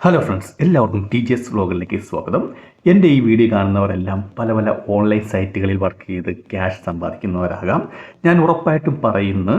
Hello friends, എല്ലാവർക്കും TGS വ്ലോഗിലേക്ക് സ്വാഗതം. എൻ്റെ ഈ വീഡിയോ കാണുന്നവരെല്ലാം പല പല ഓൺലൈൻ സൈറ്റുകളിൽ വർക്ക് ചെയ്ത് ക്യാഷ് സമ്പാദിക്കുന്നവരാകാം. ഞാൻ ഉറപ്പായിട്ടും പറയുന്നു,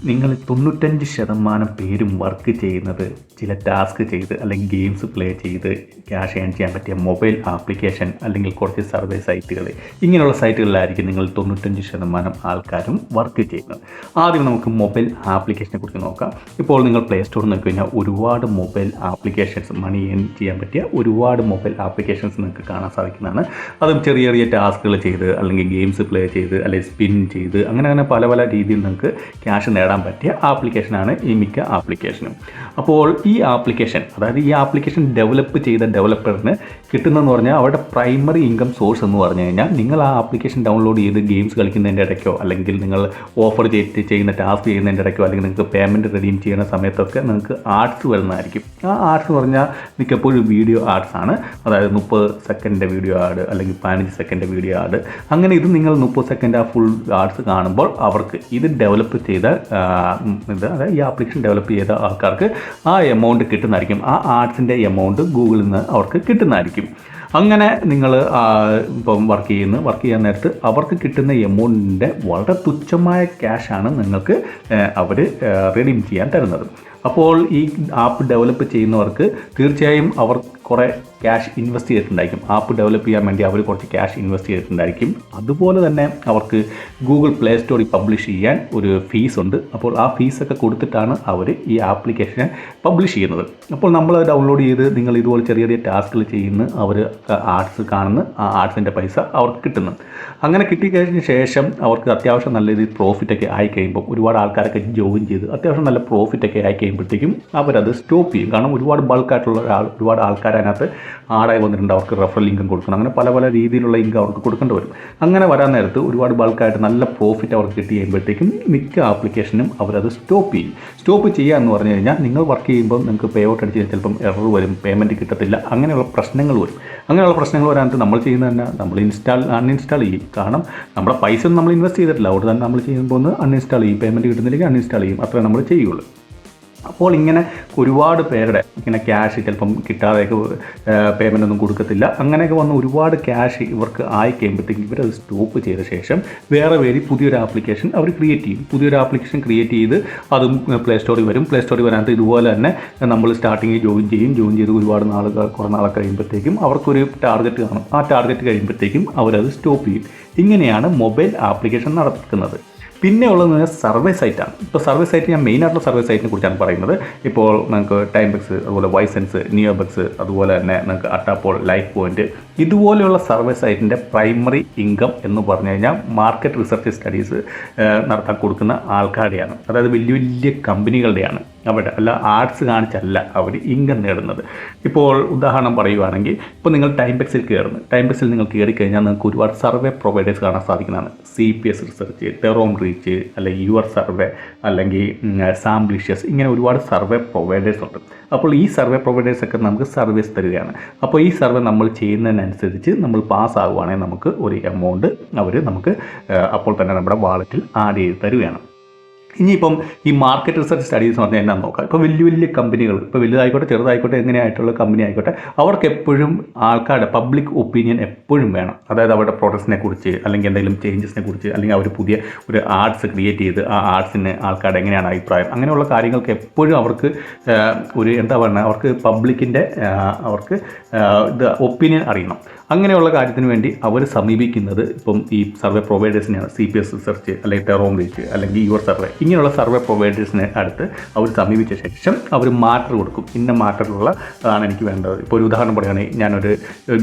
നിങ്ങൾ 95% പേരും വർക്ക് ചെയ്യുന്നത് ചില ടാസ്ക് ചെയ്ത് അല്ലെങ്കിൽ ഗെയിംസ് പ്ലേ ചെയ്ത് ക്യാഷ് ഏൺ ചെയ്യാൻ പറ്റിയ മൊബൈൽ ആപ്ലിക്കേഷൻ അല്ലെങ്കിൽ കുറച്ച് സർവേ സൈറ്റുകൾ, ഇങ്ങനെയുള്ള സൈറ്റുകളിലായിരിക്കും നിങ്ങൾ 95% ആൾക്കാരും വർക്ക് ചെയ്യുന്നത്. ആദ്യം നമുക്ക് മൊബൈൽ ആപ്ലിക്കേഷനെ കുറിച്ച് നോക്കാം. ഇപ്പോൾ നിങ്ങൾ പ്ലേ സ്റ്റോറിൽ നോക്കി കഴിഞ്ഞാൽ ഒരുപാട് മൊബൈൽ ആപ്ലിക്കേഷൻസ്, മണി ഏൺ ചെയ്യാൻ പറ്റിയ ഒരുപാട് മൊബൈൽ ആപ്ലിക്കേഷൻസ് നിങ്ങൾക്ക് കാണാൻ സാധിക്കുന്നതാണ്. അതും ചെറിയ ചെറിയ ടാസ്കുകൾ ചെയ്ത് അല്ലെങ്കിൽ ഗെയിംസ് പ്ലേ ചെയ്ത് അല്ലെങ്കിൽ സ്പിൻ ചെയ്ത് അങ്ങനെ പല പല രീതിയിൽ നിങ്ങൾക്ക് ക്യാഷ് നേടാൻ പറ്റിയ ആപ്ലിക്കേഷനാണ് ഈ മിക്ക ആപ്ലിക്കേഷനും. അപ്പോൾ ഈ ആപ്ലിക്കേഷൻ, അതായത് ഈ ആപ്ലിക്കേഷൻ ഡെവലപ്പ് ചെയ്ത ഡെവലപ്പറിന് കിട്ടുന്നതെന്ന് പറഞ്ഞാൽ അവരുടെ പ്രൈമറി ഇൻകം സോഴ്സ് എന്ന് പറഞ്ഞു കഴിഞ്ഞാൽ നിങ്ങൾ ആ ആപ്ലിക്കേഷൻ ഡൗൺലോഡ് ചെയ്ത് ഗെയിംസ് കളിക്കുന്നതിൻ്റെ ഇടയ്ക്കോ അല്ലെങ്കിൽ നിങ്ങൾ ഓഫർ ചെയ്യുന്ന ടാസ്ക് ചെയ്യുന്നതിൻ്റെ ഇടയ്ക്കോ അല്ലെങ്കിൽ നിങ്ങൾക്ക് പേയ്മെൻറ്റ് റെഡീം ചെയ്യുന്ന സമയത്തൊക്കെ നിങ്ങൾക്ക് ആഡ്സ് വരുന്നതായിരിക്കും. ആ ആഡ്സ് എന്ന് പറഞ്ഞാൽ മിക്കപ്പോഴും വീഡിയോ ആഡ്സ് ആണ്. അതായത് 30 സെക്കൻഡ് വീഡിയോ ആഡ് അല്ലെങ്കിൽ 15 സെക്കൻഡ് വീഡിയോ ആഡ്. അങ്ങനെ ഇത് നിങ്ങൾ 30 സെക്കൻഡ് ആ ഫുൾ ആഡ്സ് കാണുമ്പോൾ അവർക്ക് ഇത് ഡെവലപ്പ് ചെയ്ത അതായത് ഈ ആപ്ലിക്കേഷൻ ഡെവലപ്പ് ചെയ്ത ആൾക്കാർക്ക് ആ എമൗണ്ട് കിട്ടുന്നതായിരിക്കും. ആ ആഡ്സിൻ്റെ എമൗണ്ട് ഗൂഗിളിൽ നിന്ന് അവർക്ക് കിട്ടുന്നതായിരിക്കും. അങ്ങനെ നിങ്ങൾ ഇപ്പം വർക്ക് ചെയ്യാൻ നേരത്ത് അവർക്ക് കിട്ടുന്ന എമൗണ്ടിൻ്റെ വളരെ തുച്ഛമായ ക്യാഷാണ് നിങ്ങൾക്ക് അവർ റെഡീം ചെയ്യാൻ തരുന്നത്. അപ്പോൾ ഈ ആപ്പ് ഡെവലപ്പ് ചെയ്യുന്നവർക്ക് തീർച്ചയായും അവർ കുറേ ക്യാഷ് ഇൻവെസ്റ്റ് ചെയ്തിട്ടുണ്ടായിരിക്കും. ആപ്പ് ഡെവലപ്പ് ചെയ്യാൻ വേണ്ടി അവർ കുറച്ച് ക്യാഷ് ഇൻവെസ്റ്റ് ചെയ്തിട്ടുണ്ടായിരിക്കും. അതുപോലെ തന്നെ അവർക്ക് ഗൂഗിൾ പ്ലേ സ്റ്റോറിൽ പബ്ലിഷ് ചെയ്യാൻ ഒരു ഫീസ് ഉണ്ട്. അപ്പോൾ ആ ഫീസൊക്കെ കൊടുത്തിട്ടാണ് അവർ ഈ ആപ്ലിക്കേഷനെ പബ്ലിഷ് ചെയ്യുന്നത്. അപ്പോൾ നമ്മൾ ഡൗൺലോഡ് ചെയ്ത് നിങ്ങൾ ഇതുപോലെ ചെറിയ ചെറിയ ടാസ്കുകൾ ചെയ്യുന്ന അവർ ആഡ്സ് കാണുന്ന ആ ആഡ്സിൻ്റെ പൈസ അവർക്ക് കിട്ടുന്നു. അങ്ങനെ കിട്ടിക്കഴിഞ്ഞ ശേഷം അവർക്ക് അത്യാവശ്യം നല്ല രീതിയിൽ പ്രോഫിറ്റൊക്കെ ആയി കഴിയുമ്പോൾ ഒരുപാട് ആൾക്കാരൊക്കെ ജോയിൻ ചെയ്ത് അത്യാവശ്യം നല്ല പ്രോഫിറ്റൊക്കെ ആയി കഴിയുമ്പോഴത്തേക്കും അവരത് സ്റ്റോപ്പ് ചെയ്യും. കാരണം ഒരുപാട് ബൾക്കായിട്ടുള്ള ഒരുപാട് ആൾക്കാർ അതിനകത്ത് ആടായി വന്നിട്ടുണ്ട്. അവർക്ക് റെഫറൽ ഇൻകം കൊടുക്കണം. അങ്ങനെ പല പല രീതിയിലുള്ള ഇൻകം അവർക്ക് കൊടുക്കേണ്ടി വരും. അങ്ങനെ വരാൻ നേരത്ത് ഒരുപാട് ബൾക്കായിട്ട് നല്ല പ്രോഫിറ്റ് അവർക്ക് കിട്ടി കഴിയുമ്പോഴത്തേക്കും മിക്ക ആപ്ലിക്കേഷനും അവരത് സ്റ്റോപ്പ് ചെയ്യും. സ്റ്റോപ്പ് ചെയ്യുക എന്ന് പറഞ്ഞു കഴിഞ്ഞാൽ നിങ്ങൾ വർക്ക് ചെയ്യുമ്പോൾ നിങ്ങൾക്ക് പേ ഔട്ട് അടിച്ച് ചിലപ്പം എറർ വരും, പേയ്മെൻറ്റ് കിട്ടത്തില്ല, അങ്ങനെയുള്ള പ്രശ്നങ്ങൾ വരും. അങ്ങനെയുള്ള പ്രശ്നങ്ങൾ വരാനായിട്ട് നമ്മൾ ചെയ്യുന്നത് തന്നെ നമ്മൾ അൺഇൻസ്റ്റാൾ ചെയ്യും. കാരണം നമ്മുടെ പൈസ ഒന്നും നമ്മൾ ഇൻവെസ്റ്റ് ചെയ്തിട്ടില്ല. അവിടെ തന്നെ നമ്മൾ ചെയ്യുമ്പോൾ ഒന്ന് അൺഇൻസ്റ്റാൾ ചെയ്യും. പേയ്മെൻറ്റ് കിട്ടുന്നില്ലെങ്കിൽ അൺഇൻസ്റ്റാൾ ചെയ്യും. അത്രേ നമ്മൾ ചെയ്യുള്ളൂ. അപ്പോൾ ഇങ്ങനെ ഒരുപാട് പേരുടെ ഇങ്ങനെ ക്യാഷ് ചിലപ്പം കിട്ടാതെയൊക്കെ പേയ്മെൻ്റ് ഒന്നും കൊടുക്കത്തില്ല. അങ്ങനെയൊക്കെ വന്ന് ഒരുപാട് ക്യാഷ് ഇവർക്ക് ആയി കഴിയുമ്പോഴത്തേക്കും ഇവരത് സ്റ്റോപ്പ് ചെയ്ത ശേഷം വേറെ പുതിയൊരു ആപ്ലിക്കേഷൻ അവർ ക്രിയേറ്റ് ചെയ്യും. പുതിയൊരു ആപ്ലിക്കേഷൻ ക്രിയേറ്റ് ചെയ്ത് അതും പ്ലേ സ്റ്റോറിൽ വരും. പ്ലേ സ്റ്റോറിൽ വരാനായിട്ട് ഇതുപോലെ തന്നെ നമ്മൾ സ്റ്റാർട്ടിങ്ങിൽ ജോയിൻ ചെയ്ത് കുറേ നാളൊക്കെ കഴിയുമ്പോഴത്തേക്കും അവർക്കൊരു ടാർഗറ്റ് കാണും. ആ ടാർഗറ്റ് കഴിയുമ്പോഴത്തേക്കും അവരത് സ്റ്റോപ്പ് ചെയ്യും. ഇങ്ങനെയാണ് മൊബൈൽ ആപ്ലിക്കേഷൻ നടക്കുന്നത്. പിന്നെ ഉള്ളത് സർവേ സൈറ്റാണ്. ഇപ്പോൾ സർവേ സൈറ്റ് ഞാൻ മെയിനായിട്ടുള്ള സർവേ സൈറ്റിനെ കുറിച്ചാണ് പറയുന്നത്. ഇപ്പോൾ നമുക്ക് ടൈംബെക്സ്, അതുപോലെ വൈസെൻസ്, നിയോബെക്സ്, അതുപോലെ തന്നെ നമുക്ക് അട്ടാപ്പോൾ, ലൈഫ് പോയിൻറ്റ്, ഇതുപോലെയുള്ള സർവേ സൈറ്റിൻ്റെ പ്രൈമറി ഇൻകം എന്ന് പറഞ്ഞു കഴിഞ്ഞാൽ മാർക്കറ്റ് റിസർച്ച് സ്റ്റഡീസ് നടത്താൻ കൊടുക്കുന്ന ആൾക്കാരുടെയാണ്. അതായത് വലിയ വലിയ കമ്പനികളുടെയാണ്. അവിടെ അല്ല ആഡ്സ് കാണിച്ചല്ല അവർ ഇൻകം നേടുന്നത്. ഇപ്പോൾ ഉദാഹരണം പറയുകയാണെങ്കിൽ ഇപ്പോൾ നിങ്ങൾ ടൈംബെക്സിൽ ടൈംബെക്സിൽ നിങ്ങൾ കയറിക്കഴിഞ്ഞാൽ നിങ്ങൾക്ക് ഒരുപാട് സർവേ പ്രൊവൈഡേഴ്സ് കാണാൻ സാധിക്കുന്നതാണ്. CPS റിസർച്ച്, ടെറോം റീച്ച്, അല്ലെങ്കിൽ യുവർ സർവേ, അല്ലെങ്കിൽ സാംബ്ലിഷ്യസ്, ഇങ്ങനെ ഒരുപാട് സർവേ പ്രൊവൈഡേഴ്സ് ഉണ്ട്. അപ്പോൾ ഈ സർവേ പ്രൊവൈഡേഴ്സൊക്കെ നമുക്ക് സർവീസ് തരികയാണ്. അപ്പോൾ ഈ സർവേ നമ്മൾ ചെയ്യുന്നതിനനുസരിച്ച് നമ്മൾ പാസ്സാകുവാണെങ്കിൽ നമുക്ക് ഒരു എമൗണ്ട് അവർ നമുക്ക് അപ്പോൾ തന്നെ നമ്മുടെ വാളറ്റിൽ ആഡ് ചെയ്ത് തരികയാണ്. ഇനിയിപ്പം ഈ മാർക്കറ്റ് റിസർച്ച് സ്റ്റഡീസ് എന്ന് പറഞ്ഞാൽ എന്നാന്ന് നോക്കാം. ഇപ്പോൾ വലിയ വലിയ കമ്പനികൾ, ഇപ്പോൾ വലുതായിക്കോട്ടെ ചെറുതായിക്കോട്ടെ എങ്ങനെയായിട്ടുള്ള കമ്പനി ആയിക്കോട്ടെ, അവർക്ക് എപ്പോഴും ആൾക്കാരുടെ പബ്ലിക് ഒപ്പീനിയൻ എപ്പോഴും വേണം. അതായത് അവരുടെ പ്രോഡക്ട്സിനെ കുറിച്ച് അല്ലെങ്കിൽ എന്തെങ്കിലും ചേഞ്ചസിനെ കുറിച്ച്, അല്ലെങ്കിൽ അവർ പുതിയ ഒരു ആർട്സ് ക്രിയേറ്റ് ചെയ്ത് ആ ആർട്സിന് ആൾക്കാരുടെ എങ്ങനെയാണ് അഭിപ്രായം, അങ്ങനെയുള്ള കാര്യങ്ങൾക്ക് എപ്പോഴും അവർക്ക് ഒരു അവർക്ക് പബ്ലിക്കിൻ്റെ അവർക്ക് ഇത് ഒപ്പീനിയൻ അറിയണം. അങ്ങനെയുള്ള കാര്യത്തിന് വേണ്ടി അവർ സമീപിക്കുന്നത് ഇപ്പം ഈ സർവേ പ്രൊവൈഡേഴ്സിനെയാണ്. CPS റിസർച്ച്, അല്ലെങ്കിൽ ടെറോം റീച്ച്, അല്ലെങ്കിൽ യുവർ സർവേ, ഇങ്ങനെയുള്ള സർവേ പ്രൊവൈഡേഴ്സിനെ അടുത്ത് അവർ സമീപിച്ച ശേഷം അവർ മാറ്റർ കൊടുക്കും. ഇന്ന മാറ്ററിലുള്ള അതാണ് എനിക്ക് വേണ്ടത്. ഇപ്പോൾ ഒരു ഉദാഹരണം പറയുകയാണെങ്കിൽ ഞാനൊരു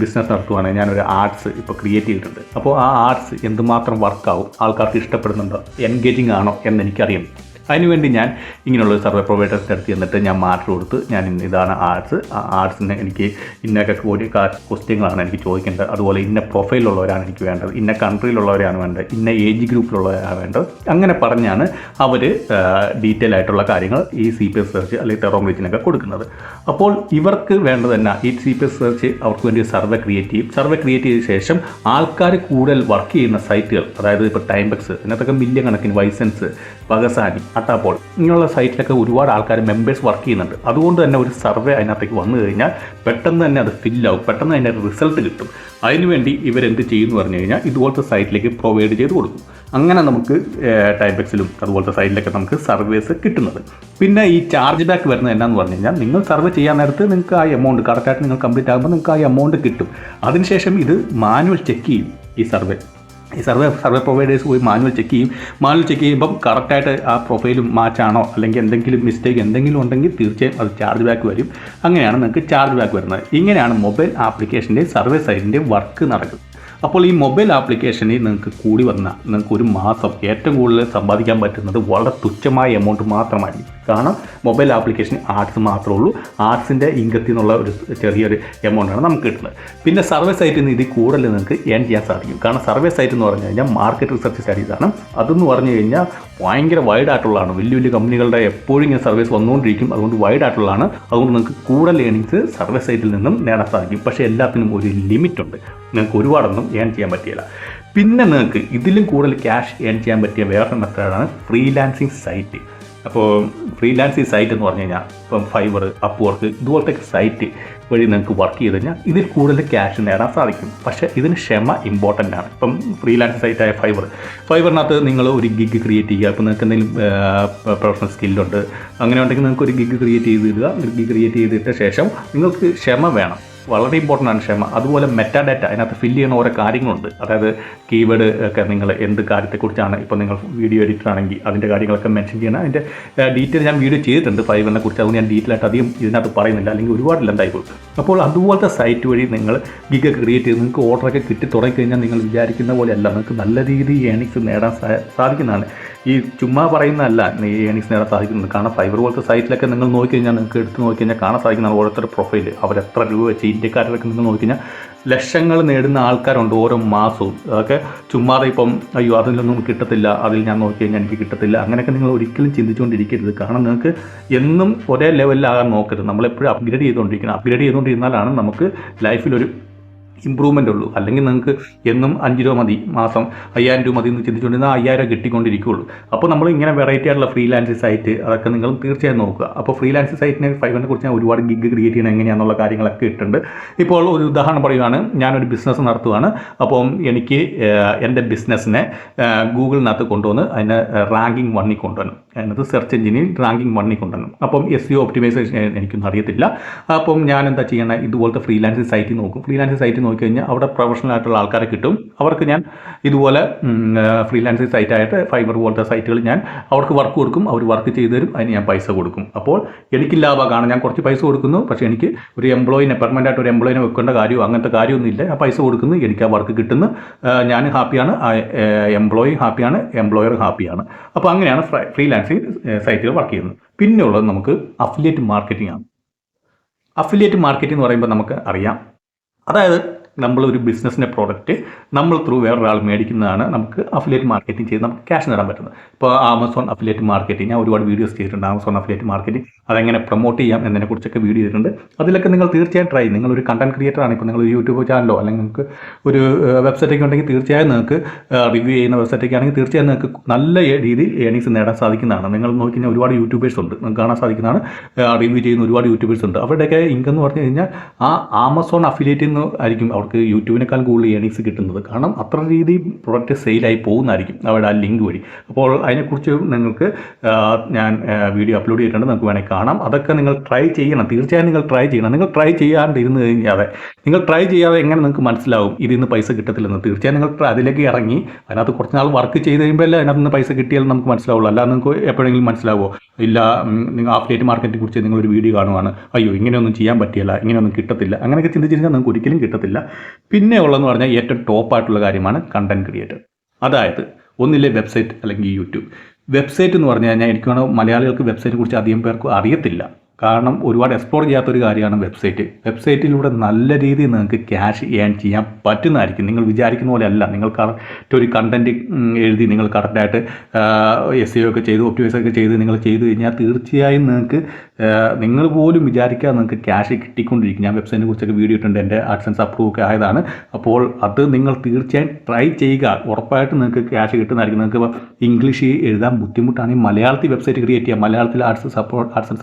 ബിസിനസ് നടത്തുകയാണെങ്കിൽ ഞാനൊരു ആർട്സ് ഇപ്പോൾ ക്രിയേറ്റ് ചെയ്തിട്ടുണ്ട്. അപ്പോൾ ആ ആർട്സ് എന്തുമാത്രം വർക്കാവും, ആൾക്കാർക്ക് ഇഷ്ടപ്പെടുന്നുണ്ടോ, എൻഗേജിങ് ആണോ എന്നെനിക്കറിയണം. അതിനുവേണ്ടി ഞാൻ ഇങ്ങനെയുള്ള സർവേ പ്രൊവൈഡേഴ്സിൻ്റെ അടുത്ത് ചെന്നിട്ട് ഞാൻ മാറ്റർ കൊടുത്ത് ഞാൻ ഇതാണ് ആർട്സ്, ആ ആർട്സിന് എനിക്ക് ഇന്നൊക്കെ ഒരു ക്വസ്റ്റ്യങ്ങളാണ് എനിക്ക് ചോദിക്കേണ്ടത്, അതുപോലെ ഇന്ന പ്രൊഫൈലുള്ളവരാണ് എനിക്ക് വേണ്ടത്, ഇന്ന കൺട്രിയിലുള്ളവരാണ് വേണ്ടത്, ഇന്ന ഏജ് ഗ്രൂപ്പിലുള്ളവരാണ് വേണ്ടത്. അങ്ങനെ പറഞ്ഞാണ് അവർ ഡീറ്റെയിൽ ആയിട്ടുള്ള കാര്യങ്ങൾ ഈ CPS സെർച്ച് അല്ലെങ്കിൽ ടെറോം റീച്ചിനൊക്കെ കൊടുക്കുന്നത്. അപ്പോൾ ഇവർക്ക് വേണ്ടത് തന്നെ ഈ CPS സെർച്ച് അവർക്ക് വേണ്ടി സർവേ ക്രിയേറ്റ് ചെയ്യും. സർവേ ക്രിയേറ്റ് ചെയ്ത ശേഷം ആൾക്കാർ കൂടുതൽ വർക്ക് ചെയ്യുന്ന സൈറ്റുകൾ, അതായത് ഇപ്പോൾ ടൈംബെക്സ്, ഇതിനകത്തൊക്കെ മില്യൺ കണക്കിന്, വൈസെൻസ്, പകസാനി, അട്ടാപ്പോൾ ഇങ്ങനെയുള്ള സൈറ്റിലൊക്കെ ഒരുപാട് ആൾക്കാർ മെമ്പേഴ്സ് വർക്ക് ചെയ്യുന്നുണ്ട്. അതുകൊണ്ട് തന്നെ ഒരു സർവേ അതിനകത്തേക്ക് വന്നു കഴിഞ്ഞാൽ പെട്ടെന്ന് തന്നെ അത് ഫില്ലാവും, പെട്ടെന്ന് അതിൻ്റെ റിസൾട്ട് കിട്ടും. അതിനുവേണ്ടി ഇവരെന്ത് ചെയ്യുമെന്ന് പറഞ്ഞു കഴിഞ്ഞാൽ ഇതുപോലത്തെ സൈറ്റിലേക്ക് പ്രൊവൈഡ് ചെയ്ത് കൊടുക്കും. അങ്ങനെ നമുക്ക് ടൈപ്പെക്സിലും അതുപോലത്തെ സൈറ്റിലൊക്കെ നമുക്ക് സർവേസ് കിട്ടുന്നത്. പിന്നെ ഈ ചാർജ് ബാക്ക് വരുന്നത് എന്നാന്ന് പറഞ്ഞു കഴിഞ്ഞാൽ നിങ്ങൾ സർവേ ചെയ്യാൻ നേരത്ത് നിങ്ങൾക്ക് ആ എമൗണ്ട് കറക്റ്റായിട്ട് നിങ്ങൾ കംപ്ലീറ്റ് ആകുമ്പോൾ നിങ്ങൾക്ക് ആ എമൗണ്ട് കിട്ടും. അതിനുശേഷം ഇത് മാനുവൽ ചെക്ക് ചെയ്യും. ഈ സർവേ പ്രൊവൈഡേഴ്സ് പോയി മാനുവൽ ചെക്ക് ചെയ്യും. മാനുവൽ ചെക്ക് ചെയ്യുമ്പം കറക്റ്റായിട്ട് ആ പ്രൊഫൈലും മാച്ചാണോ അല്ലെങ്കിൽ എന്തെങ്കിലും മിസ്റ്റേക്ക് എന്തെങ്കിലും ഉണ്ടെങ്കിൽ തീർച്ചയായും അത് ചാർജ് ബാക്ക് വരും. അങ്ങനെയാണ് നിങ്ങൾക്ക് ചാർജ് ബാക്ക് വരുന്നത്. ഇങ്ങനെയാണ് മൊബൈൽ ആപ്ലിക്കേഷൻ്റെ സർവേ സൈറ്റിൻ്റെ വർക്ക് നടക്കുന്നത്. അപ്പോൾ ഈ മൊബൈൽ ആപ്ലിക്കേഷനിൽ നിങ്ങൾക്ക് കൂടി വന്നാൽ നിങ്ങൾക്ക് ഒരു മാസം ഏറ്റവും കൂടുതൽ സമ്പാദിക്കാൻ പറ്റുന്നത് വളരെ തുച്ഛമായ എമൗണ്ട് മാത്രമായിരിക്കും. കാരണം മൊബൈൽ ആപ്ലിക്കേഷൻ ആർട്സ് മാത്രമേ ഉള്ളൂ. ആർട്സിൻ്റെ ഇൻകത്തിൽ നിന്നുള്ള ഒരു ചെറിയൊരു എമൗണ്ടാണ് നമുക്ക് കിട്ടുന്നത്. പിന്നെ സർവേ സൈറ്റിൽ നിന്ന് ഇതിൽ കൂടുതൽ നിങ്ങൾക്ക് ഏൺ ചെയ്യാൻ സാധിക്കും. കാരണം സർവേ സൈറ്റ് എന്ന് പറഞ്ഞു കഴിഞ്ഞാൽ മാർക്കറ്റ് റിസർച്ച് സ്റ്റഡീസാണ്. അതെന്ന് പറഞ്ഞു കഴിഞ്ഞാൽ ഭയങ്കര വൈഡായിട്ടുള്ളതാണ്. വലിയ വലിയ കമ്പനികളുടെ എപ്പോഴും ഇങ്ങനെ സർവീസ് വന്നുകൊണ്ടിരിക്കും. അതുകൊണ്ട് വൈഡായിട്ടുള്ളതാണ്. അതുകൊണ്ട് നിങ്ങൾക്ക് കൂടുതൽ ഏണിങ്സ് സർവേ സൈറ്റിൽ നിന്നും നേടാൻ സാധിക്കും. പക്ഷേ എല്ലാത്തിനും ഒരു ലിമിറ്റുണ്ട്. നിങ്ങൾക്ക് ഒരുപാടൊന്നും ഏൺ ചെയ്യാൻ പറ്റില്ല. പിന്നെ നിങ്ങൾക്ക് ഇതിലും കൂടുതൽ ക്യാഷ് ഏൺ ചെയ്യാൻ പറ്റിയ വേറൊരു മെത്തേഡാണ് ഫ്രീലാൻസിങ് സൈറ്റ്. അപ്പോൾ ഫ്രീലാൻസിങ് സൈറ്റ് എന്ന് പറഞ്ഞു കഴിഞ്ഞാൽ ഇപ്പം ഫൈവർ, അപ്വർക്ക് ഇതുപോലത്തെ സൈറ്റ് വഴി നിങ്ങൾക്ക് വർക്ക് ചെയ്ത് കഴിഞ്ഞാൽ ഇതിൽ കൂടുതൽ ക്യാഷ് നേടാൻ സാധിക്കും. പക്ഷേ ഇതിന് ക്ഷമ ഇമ്പോർട്ടൻ്റ് ആണ്. ഇപ്പം ഫ്രീലാൻസ് സൈറ്റായ ഫൈവറിനകത്ത് നിങ്ങൾ ഒരു ഗിഗ് ക്രിയേറ്റ് ചെയ്യുക. ഇപ്പം നിങ്ങൾക്ക് എന്തെങ്കിലും പ്രൊഫഷണൽ സ്കില്ലുണ്ട്, അങ്ങനെ ഉണ്ടെങ്കിൽ നിങ്ങൾക്ക് ഒരു ഗിഗ് ക്രിയേറ്റ് ചെയ്തിടുക. ഒരു ഗിഗ് ക്രിയേറ്റ് ചെയ്തിട്ട ശേഷം നിങ്ങൾക്ക് ക്ഷമ വേണം. വളരെ ഇമ്പോർട്ടൻ്റ് ആണ് ക്ഷമ. അതുപോലെ മെറ്റാ ഡാറ്റ അതിനകത്ത് ഫില്ല് ചെയ്യുന്ന ഓരോ കാര്യങ്ങളുണ്ട്. അതായത് കീവേഡ് ഒക്കെ നിങ്ങൾ എന്ത് കാര്യത്തെക്കുറിച്ചാണ്, ഇപ്പോൾ നിങ്ങൾ വീഡിയോ എഡിറ്റർ ആണെങ്കിൽ അതിൻ്റെ കാര്യങ്ങളൊക്കെ മെൻഷൻ ചെയ്യണം. അതിൻ്റെ ഡീറ്റെയിൽ ഞാൻ വീഡിയോ ചെയ്തിട്ടുണ്ട് ഫൈവറിനെ കുറിച്ച്. അതുകൊണ്ട് ഞാൻ ഡീറ്റെയിൽ ആയിട്ട് അധികം ഇതിനകത്ത് പറയുന്നില്ല, അല്ലെങ്കിൽ ഒരുപാട് ലെന്തായിപ്പോകും. അപ്പോൾ അതുപോലത്തെ സൈറ്റ് വഴി നിങ്ങൾ ഗിഗ് ക്രിയേറ്റ് ചെയ്ത് നിങ്ങൾക്ക് ഓർഡറൊക്കെ കിട്ടി തുടങ്ങിക്കഴിഞ്ഞാൽ നിങ്ങൾ വിചാരിക്കുന്ന പോലെയല്ല, നിങ്ങൾക്ക് നല്ല രീതിയിൽ ഏണിങ്സ് നേടാൻ സാധിക്കുന്നതാണ്. ഈ ചുമ്മാ പറയുന്നതല്ല ഈ ഏണിങ്സ് നേടാൻ സാധിക്കുന്നത്. കാരണം ഫൈവർ പോലത്തെ സൈറ്റിലൊക്കെ നിങ്ങൾ നോക്കിക്കഴിഞ്ഞാൽ നിങ്ങൾക്ക് എടുത്ത് നോക്കിക്കഴിഞ്ഞാൽ കാണാൻ സാധിക്കുന്നതാണ് ഓരോരുത്തരുടെ പ്രൊഫൈൽ. അവരെത്ര രൂപ വെച്ച് ഇന്ത്യക്കാരിലൊക്കെ നിങ്ങൾ നോക്കിക്കഴിഞ്ഞാൽ ലക്ഷങ്ങൾ നേടുന്ന ആൾക്കാരുണ്ട് ഓരോ മാസവും. അതൊക്കെ ചുമ്മാതെ ഇപ്പം അയ്യോ അതിലൊന്നും കിട്ടത്തില്ല, അതിൽ ഞാൻ നോക്കി കഴിഞ്ഞാൽ എനിക്ക് കിട്ടത്തില്ല, അങ്ങനെയൊക്കെ നിങ്ങൾ ഒരിക്കലും ചിന്തിച്ചുകൊണ്ടിരിക്കരുത്. കാരണം നിങ്ങൾക്ക് എന്നും ഒരേ ലെവലിലാകാൻ നോക്കരുത്. നമ്മളെപ്പോഴും അപ്ഗ്രേഡ് ചെയ്തുകൊണ്ടിരിക്കണം. അപ്ഗ്രേഡ് ചെയ്തുകൊണ്ടിരുന്നാലാണ് നമുക്ക് ലൈഫിലൊരു ഇമ്പ്രൂവ്മെൻ്റ് ഉള്ളൂ. അല്ലെങ്കിൽ നിങ്ങൾക്ക് എന്നും 5 രൂപ മതി, മാസം 5000 രൂപ മതി എന്ന് ചിന്തിച്ചുകൊണ്ടിരുന്നാൽ 5000 കിട്ടിക്കൊണ്ടിരിക്കുകയുള്ളൂ. അപ്പോൾ നമ്മൾ ഇങ്ങനെ വെറൈറ്റി ആയിട്ടുള്ള ഫ്രീലാൻസിങ് സൈറ്റ് അതൊക്കെ നിങ്ങൾ തീർച്ചയായും നോക്കുക. അപ്പോൾ ഫ്രീലാൻസിങ് സൈറ്റിനെ ഫൈവറിനെ കുറിച്ച് ഞാൻ ഒരുപാട് ഗിഗ് ക്രിയേറ്റ് ചെയ്യണം എങ്ങനെയാണെന്നുള്ള കാര്യങ്ങളൊക്കെ ഇട്ടുണ്ട്. ഇപ്പോൾ ഒരു ഉദാഹരണം പറയുകയാണ്, ഞാനൊരു ബിസിനസ് നടത്തുകയാണ്. അപ്പം എനിക്ക് എൻ്റെ ബിസിനസ്സിനെ ഗൂഗിളിനകത്ത് കൊണ്ടുവന്ന് അതിനെ റാങ്കിങ് 1 കൊണ്ടുവരണം. അതിനകത്ത് സെർച്ച് എഞ്ചിനിൽ റാങ്കിങ് 1 കൊണ്ടുവരണം. അപ്പം SEO ഒപ്റ്റിമൈസേഷൻ എനിക്കൊന്നും അറിയത്തില്ല. അപ്പം ഞാൻ എന്താ ചെയ്യണം, ഇതുപോലത്തെ ഫ്രീലാൻസിങ് സൈറ്റിൽ നോക്കും. ഫ്രീലാൻസിങ് സൈറ്റിൽ നോക്കിക്കഴിഞ്ഞാൽ അവിടെ പ്രൊഫഷണൽ ആയിട്ടുള്ള ആൾക്കാരെ കിട്ടും. അവർക്ക് ഞാൻ ഇതുപോലെ ഫ്രീലാൻസിങ് സൈറ്റായിട്ട് ഫൈബർ പോലത്തെ സൈറ്റുകൾ ഞാൻ അവർക്ക് വർക്ക് കൊടുക്കും. അവർ വർക്ക് ചെയ്ത് തരും, അതിന് ഞാൻ പൈസ കൊടുക്കും. അപ്പോൾ എനിക്ക് ലാഭമാണ്. ഞാൻ കുറച്ച് പൈസ കൊടുക്കുന്നു, പക്ഷേ എനിക്ക് ഒരു എംപ്ലോയിനെ പെർമനൻ്റ് ആയിട്ട് ഒരു എംപ്ലോയിനെ വെക്കേണ്ട കാര്യമോ അങ്ങനത്തെ കാര്യമൊന്നുമില്ല. ഞാൻ പൈസ കൊടുക്കുന്നു, എനിക്ക് ആ വർക്ക് കിട്ടുന്നു, ഞാൻ ഹാപ്പിയാണ്, എംപ്ലോയി ഹാപ്പിയാണ്, എംപ്ലോയർ ഹാപ്പിയാണ്. അപ്പോൾ അങ്ങനെയാണ് ഫ്രീലാൻസിങ് സൈറ്റുകൾ വർക്ക് ചെയ്യുന്നത്. പിന്നെയുള്ളത് നമുക്ക് അഫിലിയേറ്റ് മാർക്കറ്റിംഗ് ആണ്. അഫിലിയേറ്റ് മാർക്കറ്റിംഗ് എന്ന് പറയുമ്പോൾ നമുക്ക് അറിയാം, അതായത് നമ്മളൊരു ബിസിനസ്സിൻ്റെ പ്രോഡക്റ്റ് നമ്മൾ ത്രൂ വേറൊരാൾ മേടിക്കുന്നതാണ് നമുക്ക് അഫിലിയേറ്റ് മാർക്കറ്റിംഗ് ചെയ്ത് നമുക്ക് ക്യാഷ് നേടാൻ പറ്റുന്നത്. ഇപ്പോൾ ആമസോൺ അഫിലിയേറ്റ് മാർക്കറ്റിംഗ് ഞാൻ ഒരുപാട് വീഡിയോസ് ചെയ്തിട്ടുണ്ട്. ആമസോൺ അഫിലിയേറ്റ് മാർക്കറ്റിംഗ് അതെങ്ങനെ പ്രൊമോട്ട് ചെയ്യാം എന്നതിനെക്കുറിച്ചൊക്കെ വീഡിയോ ചെയ്തിട്ടുണ്ട്. അതിലൊക്കെ നിങ്ങൾ തീർച്ചയായും ട്രൈ ചെയ്യും. നിങ്ങളൊരു കണ്ടന്റ് ക്രിയേറ്ററാണ്, ഇപ്പോൾ നിങ്ങൾ യൂട്യൂബ് ചാനലോ അല്ലെങ്കിൽ നിങ്ങൾക്ക് ഒരു വെബ്സൈറ്റൊക്കെ ഉണ്ടെങ്കിൽ തീർച്ചയായും നിങ്ങൾക്ക് റിവ്യൂ ചെയ്യുന്ന വെബ്സൈറ്റൊക്കെ ആണെങ്കിൽ തീർച്ചയായും നിങ്ങൾക്ക് നല്ല രീതിയിൽ ഏണിങ്സ് നേടാൻ സാധിക്കുന്നതാണ്. നിങ്ങൾ നോക്കിക്കഴിഞ്ഞാൽ ഒരുപാട് യൂട്യൂബേഴ്സ് ഉണ്ട്, നിങ്ങൾക്ക് കാണാൻ സാധിക്കുന്നതാണ്. റിവ്യൂ ചെയ്യുന്ന ഒരുപാട് യൂട്യൂബേഴ്സ് ഉണ്ട്. അവരുടെയൊക്കെ ഇൻകം എന്ന് പറഞ്ഞു കഴിഞ്ഞാൽ ആ ആമസോൺ അഫിലിയേറ്റിൽ നിന്ന് ആയിരിക്കും അവർക്ക് യൂട്യൂബിനേക്കാൾ കൂടുതൽ ഏണിങ്സ് കിട്ടുന്നത്. കാരണം അത്ര രീതി പ്രൊഡക്റ്റ് സെയിലായി പോകുന്നതായിരിക്കും അവരുടെ ആ ലിങ്ക് വഴി. അപ്പോൾ അതിനെക്കുറിച്ച് നിങ്ങൾക്ക് ഞാൻ വീഡിയോ അപ്ലോഡ് ചെയ്തിട്ടുണ്ട്, നിങ്ങൾക്ക് വേണമെങ്കിൽ കാണാം. അതൊക്കെ നിങ്ങൾ ട്രൈ ചെയ്യണം, തീർച്ചയായും നിങ്ങൾ ട്രൈ ചെയ്യണം. നിങ്ങൾ ട്രൈ ചെയ്യാണ്ടിരുന്ന് കഴിഞ്ഞാൽ നിങ്ങൾ ട്രൈ ചെയ്യാതെ എങ്ങനെ നിങ്ങൾക്ക് മനസ്സിലാവും ഇതിൽ നിന്ന് പൈസ കിട്ടത്തില്ലെന്ന്? തീർച്ചയായും നിങ്ങൾ അതിലേക്ക് ഇറങ്ങി അതിനകത്ത് കുറച്ച് നാൾ വർക്ക് ചെയ്ത് കഴിയുമ്പോഴല്ലേ അതിനകത്ത് നിന്ന് പൈസ കിട്ടിയാലും നമുക്ക് മനസ്സിലാവുള്ളൂ. അല്ലാതെ നിങ്ങൾക്ക് എപ്പോഴെങ്കിലും മനസ്സിലാവുമോ? ഇല്ല, നിങ്ങൾ അഫിലിയേറ്റ് മാർക്കറ്റിനെ കുറിച്ച് നിങ്ങളൊരു വീഡിയോ കാണുവാണ്, അയ്യോ ഇങ്ങനെയൊന്നും ചെയ്യാൻ പറ്റില്ല, ഇങ്ങനെയൊന്നും കിട്ടത്തില്ല, അങ്ങനെയൊക്കെ ചിന്തിച്ച് കഴിഞ്ഞാൽ നിങ്ങൾക്ക് ഒരിക്കലും കിട്ടത്തില്ല. പിന്നെ ഉള്ളതെന്ന് പറഞ്ഞാൽ ഏറ്റവും ടോപ്പായിട്ടുള്ള കാര്യമാണ് കണ്ടന്റ് ക്രിയേറ്റർ. അതായത് ഒന്നില്ലേ വെബ്സൈറ്റ് അല്ലെങ്കിൽ യൂട്യൂബ്. വെബ്സൈറ്റ് എന്ന് പറഞ്ഞു കഴിഞ്ഞാൽ എനിക്ക് വേണം, മലയാളികൾക്ക് വെബ്സൈറ്റിനെ കുറിച്ച് അധികം പേർക്ക് അറിയത്തില്ല. കാരണം ഒരുപാട് എക്സ്പ്ലോർ ചെയ്യാത്തൊരു കാര്യമാണ് വെബ്സൈറ്റ്. വെബ്സൈറ്റിലൂടെ നല്ല രീതിയിൽ നിങ്ങൾക്ക് ക്യാഷ് ഏൺ ചെയ്യാൻ പറ്റുന്നതായിരിക്കും. നിങ്ങൾ വിചാരിക്കുന്ന പോലെ അല്ല. നിങ്ങൾ കറക്റ്റ് ഒരു കണ്ടൻറ്റ് എഴുതി നിങ്ങൾ കറക്റ്റായിട്ട് SEO ഒക്കെ ചെയ്ത് ഒപ്റ്റിമൈസ് ഒക്കെ ചെയ്ത് നിങ്ങൾ ചെയ്ത് കഴിഞ്ഞാൽ തീർച്ചയായും നിങ്ങൾക്ക് നിങ്ങൾ പോലും വിചാരിക്കാതെ നിങ്ങൾക്ക് ക്യാഷ് കിട്ടിക്കൊണ്ടിരിക്കും. ഞാൻ വെബ്സൈറ്റിനെ കുറിച്ചൊക്കെ വീഡിയോ ഇട്ടുണ്ട്, എൻ്റെ AdSense അപ്രൂവ് ഒക്കെ ആയതാണ്. അപ്പോൾ അത് നിങ്ങൾ തീർച്ചയായും ട്രൈ ചെയ്യുക, ഉറപ്പായിട്ടും നിങ്ങൾക്ക് ക്യാഷ് കിട്ടുന്നതായിരിക്കും. നിങ്ങൾക്ക് ഇംഗ്ലീഷ് എഴുതാൻ ബുദ്ധിമുട്ടാണെങ്കിൽ മലയാളത്തിൽ വെബ്സൈറ്റ് ക്രിയേറ്റ് ചെയ്യുക. മലയാളത്തിൽ AdSense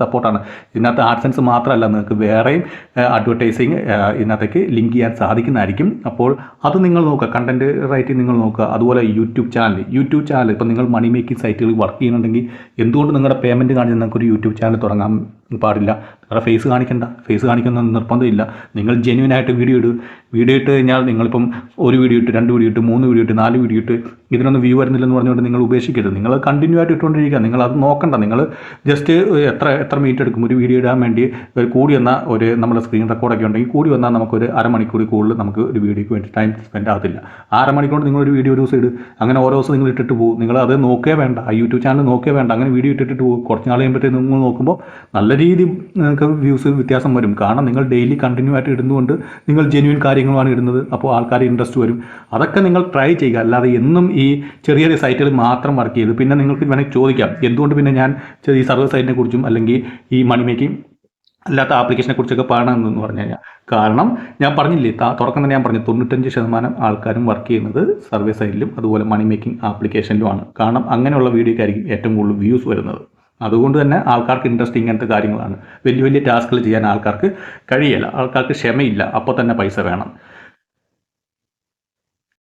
സപ്പോർട്ടാണ്. ഇതിനകത്ത് AdSense മാത്രമല്ല, നിങ്ങൾക്ക് വേറെയും അഡ്വർടൈസിങ് ഇതിനകത്തേക്ക് ലിങ്ക് ചെയ്യാൻ സാധിക്കുന്നതായിരിക്കും. അപ്പോൾ അത് നിങ്ങൾ നോക്കുക, കണ്ടൻറ്റ് റൈറ്റിംഗ് നിങ്ങൾ നോക്കുക. അതുപോലെ യൂട്യൂബ് ചാനൽ ഇപ്പോൾ നിങ്ങൾ മണി മേക്കിംഗ് സൈറ്റുകളിൽ വർക്ക് ചെയ്യുന്നുണ്ടെങ്കിൽ എന്തുകൊണ്ട് നിങ്ങളുടെ പേയ്മെൻറ്റ് കാണിച്ച് നിങ്ങൾക്കൊരു യൂട്യൂബ് ചാനൽ തുടങ്ങാൻ പാടില്ല? നിങ്ങളുടെ ഫേസ് കാണിക്കുന്ന നിർബന്ധമില്ല. നിങ്ങൾ ജെന്യൂനായിട്ട് വീഡിയോ ഇട്ട് കഴിഞ്ഞാൽ നിങ്ങളിപ്പം ഒരു വീഡിയോ ഇട്ട്, 2 വീഡിയോ ഇട്ട്, 3 വീഡിയോ ഇട്ട്, 4 വീഡിയോ ഇട്ട് ഇതിനൊന്നും വ്യൂ വരുന്നില്ലെന്ന് പറഞ്ഞുകൊണ്ട് നിങ്ങൾ ഉപേക്ഷിക്കരുത്. നിങ്ങൾ കണ്ടിന്യൂ ആയിട്ട് ഇട്ടുകൊണ്ടിരിക്കുക. നിങ്ങൾ അത് നോക്കണ്ട. നിങ്ങൾ ജസ്റ്റ് എത്ര മിനിറ്റ് എടുക്കും ഒരു വീഡിയോ ഇടാൻ വേണ്ടി? കൂടി വന്നാൽ ഒരു നമ്മുടെ സ്ക്രീൻ റെക്കോർഡൊക്കെ ഉണ്ടെങ്കിൽ കൂടി വന്നാൽ നമുക്കൊരു അരമണിക്കൂർ കൂടുതൽ നമുക്ക് ഒരു വീഡിയോയ്ക്ക് വേണ്ടി ടൈം സ്പെൻഡ് ആകത്തില്ല. ആ അരമണിക്കൂർ നിങ്ങളൊരു വീഡിയോ ഒരു ദിവസം ഇടും. അങ്ങനെ ഓരോ ദിവസം നിങ്ങൾ ഇട്ടിട്ട് പോകും. നിങ്ങൾ അത് നോക്കേ വേണ്ട, ആ യൂട്യൂബ് ചാനൽ നോക്കേ വേണ്ട. അങ്ങനെ വീഡിയോ ഇട്ടിട്ട് പോകും. കുറച്ച് നാൾ കഴിയുമ്പോഴത്തേക്ക് നിങ്ങൾ നോക്കുമ്പോൾ നല്ല രീതിയിൽ നിങ്ങൾക്ക് വ്യൂസ് വ്യത്യാസം വരും. കാരണം നിങ്ങൾ ഡെയിലി കണ്ടിന്യൂ ആയിട്ട് ഇടുന്നതുകൊണ്ട് നിങ്ങൾ ജെന്യൂൻ കാര്യങ്ങളാണ് ഇടുന്നത്. അപ്പോൾ ആൾക്കാർ ഇൻട്രസ്റ്റ് വരും. അതൊക്കെ നിങ്ങൾ ട്രൈ ചെയ്യുക. അല്ലാതെ എന്നും ഈ ചെറിയ സൈറ്റുകൾ മാത്രം വർക്ക് ചെയ്ത് പിന്നെ നിങ്ങൾക്ക് വേണമെങ്കിൽ ചോദിക്കാം, എന്തുകൊണ്ട് പിന്നെ ഞാൻ ഈ സർവീസ് സൈറ്റിനെ കുറിച്ചും അല്ലെങ്കിൽ ഈ മണി മേക്കിംഗ് അല്ലാത്ത ആപ്ലിക്കേഷനെ കുറിച്ചൊക്കെ പറയണമെന്ന് പറഞ്ഞു കഴിഞ്ഞാൽ, കാരണം ഞാൻ പറഞ്ഞില്ലേ, തുടക്കം തന്നെ ഞാൻ പറഞ്ഞു 95% ആൾക്കാരും വർക്ക് ചെയ്യുന്നത് സർവേ സൈറ്റിലും അതുപോലെ മണി മേക്കിംഗ് ആപ്ലിക്കേഷനിലുമാണ്. കാരണം അങ്ങനെയുള്ള വീഡിയോയ്ക്കായിരിക്കും ഏറ്റവും കൂടുതൽ വ്യൂസ് വരുന്നത്. അതുകൊണ്ട് തന്നെ ആൾക്കാർക്ക് ഇൻട്രസ്റ്റ് ഇങ്ങനത്തെ കാര്യങ്ങളാണ്. വലിയ ടാസ്കുകൾ ചെയ്യാൻ ആൾക്കാർക്ക് കഴിയില്ല, ആൾക്കാർക്ക് ക്ഷമയില്ല, അപ്പോൾ തന്നെ പൈസ വേണം.